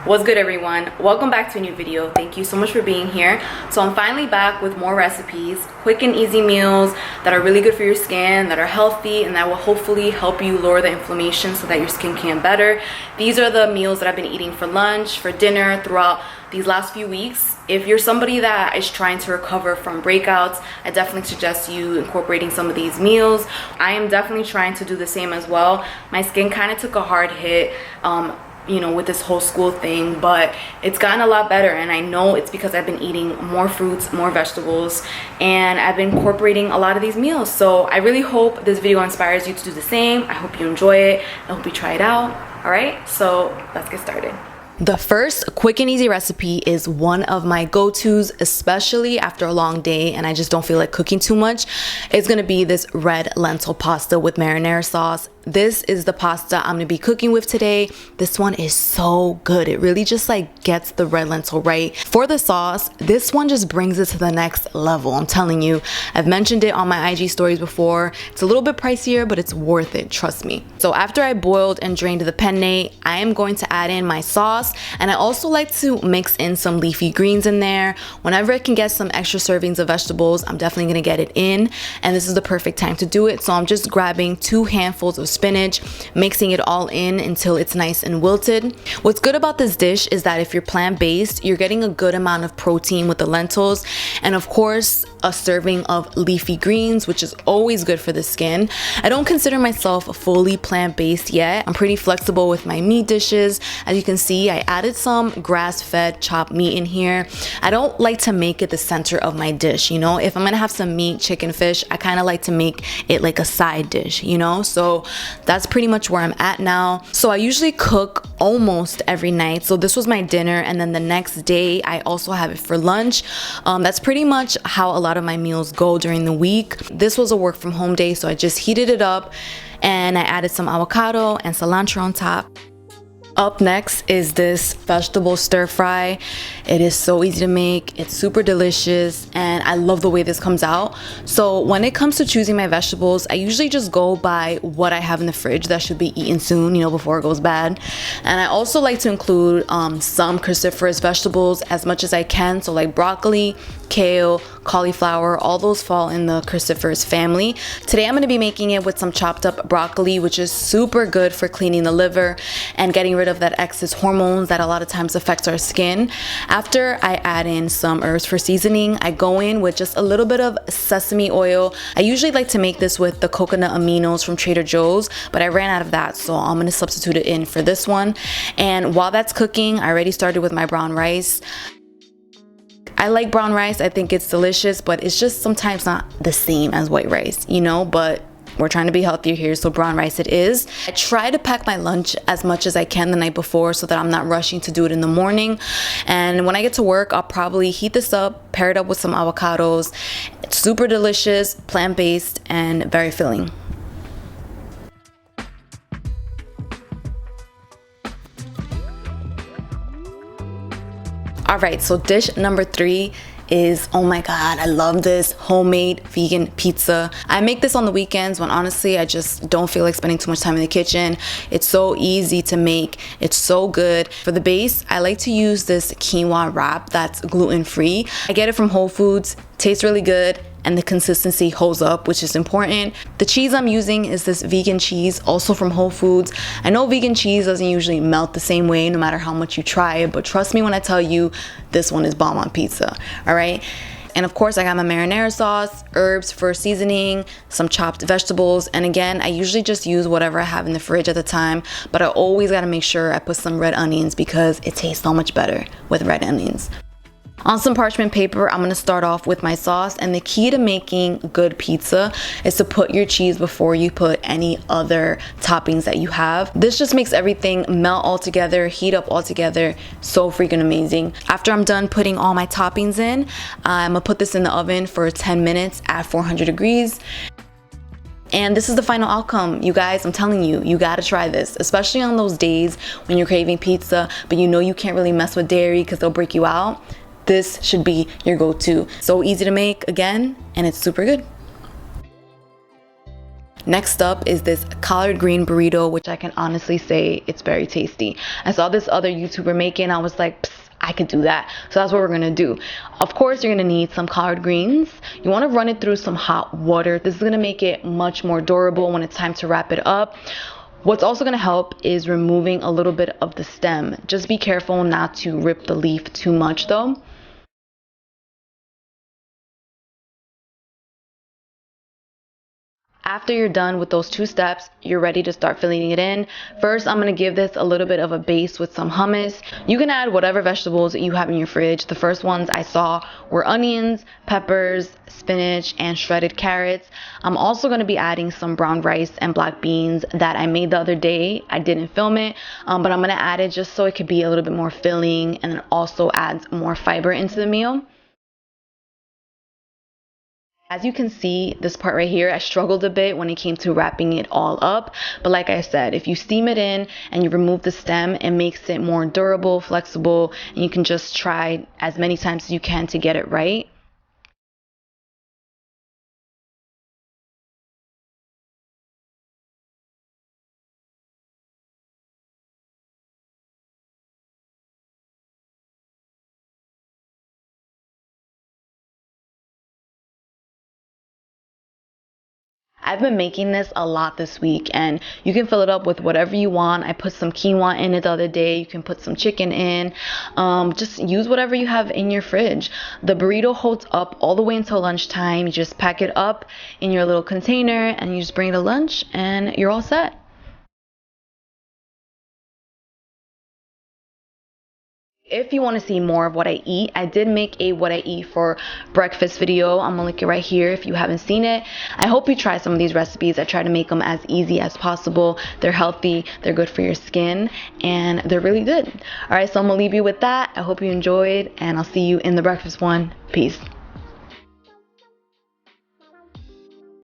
What's good, everyone? Welcome back to a new video. Thank you so much for being here. So I'm finally back with more recipes, quick and easy meals that are really good for your skin, that are healthy, and that will hopefully help you lower the inflammation so that your skin can better. These are the meals that I've been eating for lunch, for dinner, throughout these last few weeks. If you're somebody that is trying to recover from breakouts, I definitely suggest you incorporating some of these meals. I am definitely trying to do the same as well. My skin kind of took a hard hit with this whole school thing, but it's gotten a lot better, and I know it's because I've been eating more fruits, more vegetables, and I've been incorporating a lot of these meals. So I really hope this video inspires you to do the same. I hope you enjoy it. I hope you try it out. All right, so let's get started. The first quick and easy recipe is one of my go-tos, especially after a long day and I just don't feel like cooking too much. It's gonna be this red lentil pasta with marinara sauce. This is the pasta I'm gonna be cooking with today. This one is so good. It really just gets the red lentil right. For the sauce, this one just brings it to the next level. I'm telling you, I've mentioned it on my IG stories before. It's a little bit pricier, but it's worth it, trust me. So after I boiled and drained the penne, I am going to add in my sauce, and I also like to mix in some leafy greens in there. Whenever I can get some extra servings of vegetables, I'm definitely gonna get it in, and this is the perfect time to do it. So I'm just grabbing 2 handfuls of spinach, mixing it all in until it's nice and wilted. What's good about this dish is that if you're plant-based, you're getting a good amount of protein with the lentils, and of course a serving of leafy greens, which is always good for the skin. I don't consider myself fully plant-based yet. I'm pretty flexible with my meat dishes. As you can see, I added some grass-fed chopped meat in here. I don't like to make it the center of my dish, if I'm gonna have some meat, chicken, fish, I kind of like to make it like a side dish, so that's pretty much where I'm at now. So I usually cook almost every night. So this was my dinner, and then the next day I also have it for lunch. That's pretty much how a lot of my meals go during the week. This was a work from home day, so I just heated it up and I added some avocado and cilantro on top. Up next is this vegetable stir fry. It is so easy to make, it's super delicious, and I love the way this comes out. So when it comes to choosing my vegetables, I usually just go by what I have in the fridge that should be eaten soon, before it goes bad. And I also like to include some cruciferous vegetables as much as I can, so like broccoli, kale, cauliflower, all those fall in the cruciferous family. Today I'm going to be making it with some chopped up broccoli, which is super good for cleaning the liver and getting rid of that excess hormones that a lot of times affects our skin. After I add in some herbs for seasoning, I go in with just a little bit of sesame oil. I usually like to make this with the coconut aminos from Trader Joe's, but I ran out of that, so I'm going to substitute it in for this one. And while that's cooking, I already started with my brown rice. I like brown rice, I think it's delicious, but it's just sometimes not the same as white rice, but we're trying to be healthier here, so brown rice it is. I try to pack my lunch as much as I can the night before so that I'm not rushing to do it in the morning. And when I get to work, I'll probably heat this up, pair it up with some avocados. It's super delicious, plant-based, and very filling. All right, so dish number 3 is, oh my god, I love this, homemade vegan pizza. I make this on the weekends when honestly I just don't feel like spending too much time in the kitchen. It's so easy to make, it's so good. For the base, I like to use this quinoa wrap that's gluten-free. I get it from Whole Foods, tastes really good, and the consistency holds up, which is important. The cheese I'm using is this vegan cheese, also from Whole Foods. I know vegan cheese doesn't usually melt the same way no matter how much you try it, but trust me when I tell you, this one is bomb on pizza, all right? And of course, I got my marinara sauce, herbs for seasoning, some chopped vegetables, and again, I usually just use whatever I have in the fridge at the time, but I always gotta make sure I put some red onions because it tastes so much better with red onions. On some parchment paper, I'm gonna start off with my sauce, and the key to making good pizza is to put your cheese before you put any other toppings that you have. This just makes everything melt all together, heat up all together, so freaking amazing. After I'm done putting all my toppings in, I'm gonna put this in the oven for 10 minutes at 400 degrees. And this is the final outcome, you guys. I'm telling you, you gotta try this, especially on those days when you're craving pizza, but you can't really mess with dairy because they'll break you out. This should be your go-to. So easy to make, again, and it's super good. Next up is this collard green burrito, which I can honestly say it's very tasty. I saw this other YouTuber making, I was like, psst, I could do that. So that's what we're gonna do. Of course, you're gonna need some collard greens. You wanna run it through some hot water. This is gonna make it much more durable when it's time to wrap it up. What's also gonna help is removing a little bit of the stem. Just be careful not to rip the leaf too much though. After you're done with those two steps, you're ready to start filling it in. First, I'm going to give this a little bit of a base with some hummus. You can add whatever vegetables you have in your fridge. The first ones I saw were onions, peppers, spinach, and shredded carrots. I'm also going to be adding some brown rice and black beans that I made the other day. I didn't film it, but I'm going to add it just so it could be a little bit more filling, and it also adds more fiber into the meal. As you can see, this part right here, I struggled a bit when it came to wrapping it all up. But like I said, if you steam it in and you remove the stem, it makes it more durable, flexible, and you can just try as many times as you can to get it right. I've been making this a lot this week, and you can fill it up with whatever you want. I put some quinoa in it the other day. You can put some chicken in. Just use whatever you have in your fridge. The burrito holds up all the way until lunchtime. You just pack it up in your little container and you just bring it to lunch and you're all set. If you want to see more of what I eat, I did make a what I eat for breakfast video. I'm gonna link it right here if you haven't seen it. I hope you try some of these recipes. I try to make them as easy as possible. They're healthy, they're good for your skin, and they're really good. All right, so I'm gonna leave you with that. I hope you enjoyed, and I'll see you in the breakfast one. Peace.